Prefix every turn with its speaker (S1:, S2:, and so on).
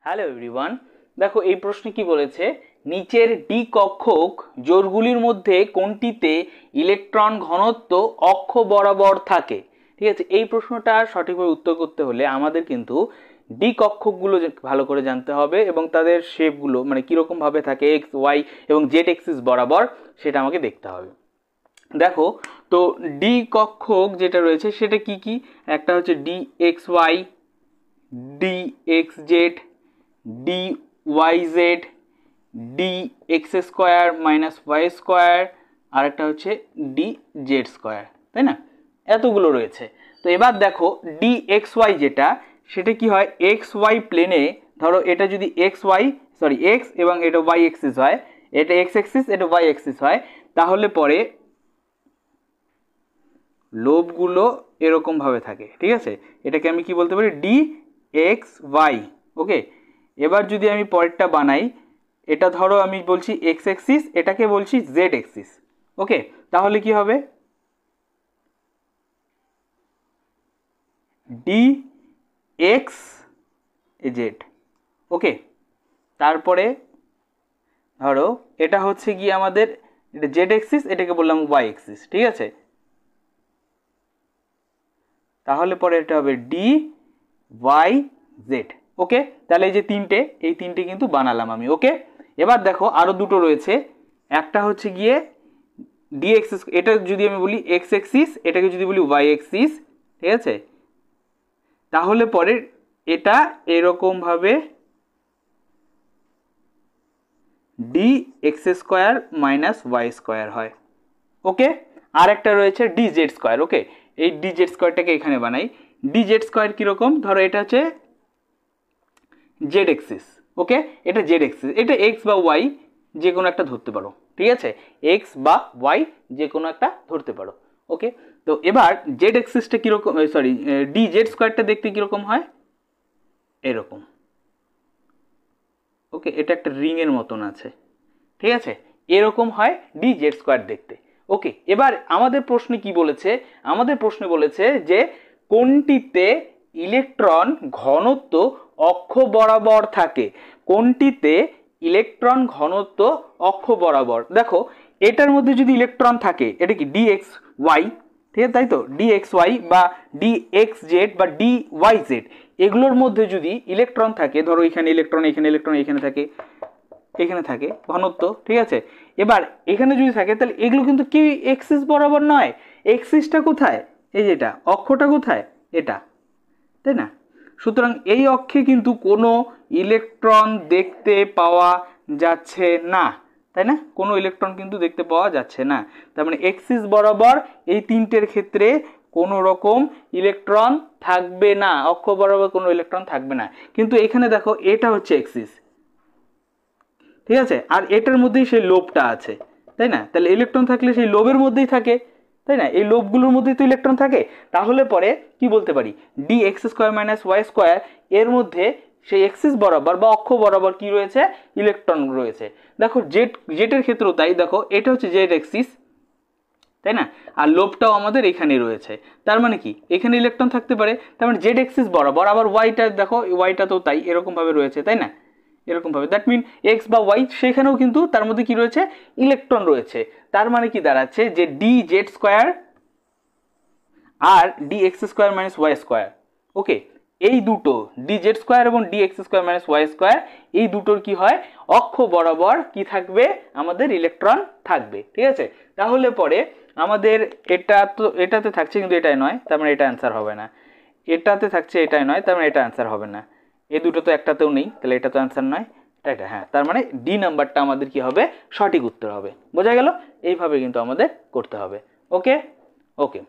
S1: Hello everyone, দেখো এই প্রশ্নে কি বলেছে, নিচের ডি কক্ষক জোড়গুলির মধ্যে কোনটিতে ইলেকট্রন ঘনত্ব অক্ষ বরাবর থাকে। ঠিক আছে, এই প্রশ্নটা সঠিকভাবে উত্তর করতে হলে আমাদের কিন্তু ডি কক্ষকগুলো ভালো করে জানতে হবে এবং তাদের শেপগুলো মানে কীরকম ভাবে থাকে, এক্স ওয়াই এবং জেড এক্সিস বরাবর, সেটা আমাকে দেখতে হবে। দেখো তো ডি কক্ষক যেটা রয়েছে সেটা কি কি, একটা হচ্ছে D X Y, D X Z, D Y Z, D X square minus Y square, আর একটা হচ্ছে ডি জেড স্কোয়ার, তাই না? এতগুলো রয়েছে। তো এবার দেখো ডি এক্স ওয়াই যেটা, সেটা কি হয়, এক্স ওয়াই প্লেনে ধরো এটা যদি এক্স এবং এটা ওয়াই এক্সিস হয়, এটা এক্স এক্সিস এটা ওয়াই এক্সিস হয়, তাহলে পরে লোবগুলো এরকম ভাবে থাকে। ঠিক আছে, এটাকে আমি কি বলতে পারি, ডি এক্স ওয়াই। ওকে, এবার যদি আমি পরেরটা বানাই, এটা ধরো আমি বলছি এক্স এক্সিস, এটাকে বলছি জেড এক্সিস। ওকে, তাহলে কি হবে, ডি এক্স জেড। ওকে, তারপরে ধরো এটা হচ্ছে কি আমাদের এটা জেড এক্সিস, এটাকে বললাম ওয়াই এক্সিস। ঠিক আছে, তাহলে পরে এটা হবে ডি ওয়াই জেড। ওকে, তাহলে এই যে এই তিনটে কিন্তু বানালাম আমি। ওকে, এবার দেখো আরো দুটো রয়েছে, একটা হচ্ছে গিয়ে ডি এক্স, এটা যদি আমি বলি এক্স এক্সিস, এটাকে যদি বলি ওয়াই এক্সিস, ঠিক আছে, তাহলে পরে এটা এরকম ভাবে D X square minus Y square হয়। ওকে, আর একটা রয়েছে ডি জেড স্কোয়ার। ওকে, এই ডি জেড স্কোয়ারটাকে এখানে বানাই। ডি জেড স্কোয়ার কিরকম, ধরো এটা হচ্ছে জেড এক্সিস। ওকে, এটা জেড এক্সিস, এটা এক্স বা ওয়াই যে কোনো একটা ধরতে পারো। ঠিক আছে, এক্স বা ওয়াই যে কোনো একটা ধরতে পারো। ওকে, তো এবার জেড এক্সিসটা কিরকম, সরি ডি জেড স্কোয়ারটা দেখতে কিরকম হয়, এরকম। ওকে, এটা একটা রিং এর মতন আছে। ঠিক আছে, এরকম হয় ডি জেড স্কোয়ার দেখতে। ওকে, এবার আমাদের প্রশ্নে কি বলেছে, আমাদের প্রশ্নে বলেছে যে কোনটিতে ইলেকট্রন ঘনত্ব অক্ষ বরাবর থাকে, কোনটিতে ইলেকট্রন ঘনত্ব অক্ষ বরাবর। দেখো এটার মধ্যে যদি ইলেকট্রন থাকে, এটা কি ডি এক্স ওয়াই, ঠিক আছে, তাই তো, ডি এক্স ওয়াই বা ডি এক্স জেড বা ডি ওয়াই জেড, এগুলোর মধ্যে যদি ইলেকট্রন থাকে, ধরো এখানে ইলেকট্রন, এখানে ইলেকট্রন, এখানে থাকে, এখানে থাকে ঘনত্ব। ঠিক আছে, এবার এখানে যদি থাকে তাহলে এগুলো কিন্তু কি এক্সিস বরাবর নয়, এক্সিসটা কোথায়, এই যেটা অক্ষটা কোথায়, এটা, তাই না? সুতরাং এই অক্ষে কিন্তু কোনো ইলেকট্রন দেখতে পাওয়া যাচ্ছে না, তাই না? কোনো ইলেকট্রন কিন্তু দেখতে পাওয়া যাচ্ছে না। তার মানে এক্সিস বরাবর এই তিনটের ক্ষেত্রে কোনো রকম ইলেকট্রন থাকবে না, অক্ষ বরাবর কোনো ইলেকট্রন থাকবে না। কিন্তু এখানে দেখো এটা হচ্ছে এক্সিস, ঠিক আছে, আর এটার মধ্যেই সেই লোবটা আছে, তাই না? তাহলে ইলেকট্রন থাকলে সেই লোবের মধ্যেই থাকে, তাই না? এই লোবগুলোর মধ্যেই তো ইলেকট্রন থাকে। তাহলে পরে কি বলতে পারি, D X square minus Y square, এর মধ্যে সেই এক্সিস বরাবর বা অক্ষ বরাবর কি রয়েছে, ইলেকট্রন রয়েছে। দেখো জেটের ক্ষেত্রেও তাই, দেখো এটা হচ্ছে জেড এক্সিস, তাই না, আর লোবটাও আমাদের এখানে রয়েছে। তার মানে কি এখানে ইলেকট্রন থাকতে পারে, তার মানে জেড এক্সিস বরাবর। আবার ওয়াইটা দেখো, ওয়াইটা তো তাই এরকম ভাবে রয়েছে, তাই না, এরকম ভাবে। দ্যাট মিন এক্স বা ওয়াই, সেখানেও কিন্তু তার মধ্যে কি রয়েছে, ইলেকট্রন রয়েছে। তার মানে কি দাঁড়াচ্ছে যে ডি জেড স্কোয়ার আর D X square minus Y square, okay, এই দুটো ডি জেড স্কোয়ার এবং D X square minus Y square, এই দুটোর কি হয়, অক্ষ বরাবর কি থাকবে, আমাদের ইলেকট্রন থাকবে। ঠিক আছে, তাহলে পরে আমাদের এটা তো এটাতে থাকছে কিন্তু এটাই নয়, তার মানে এটা অ্যান্সার হবে না। এটাতে থাকছে এটাই নয়, তার মানে এটা অ্যান্সার হবে না। এই দুটো তো একটাতেও নেই, তাহলে এটা তো অ্যান্সার নয়, এটা হ্যাঁ, তার মানে ডি নাম্বারটা আমাদের কি হবে, সঠিক উত্তর হবে। বোঝা গেল? এইভাবে কিন্তু আমাদের করতে হবে। ওকে ওকে।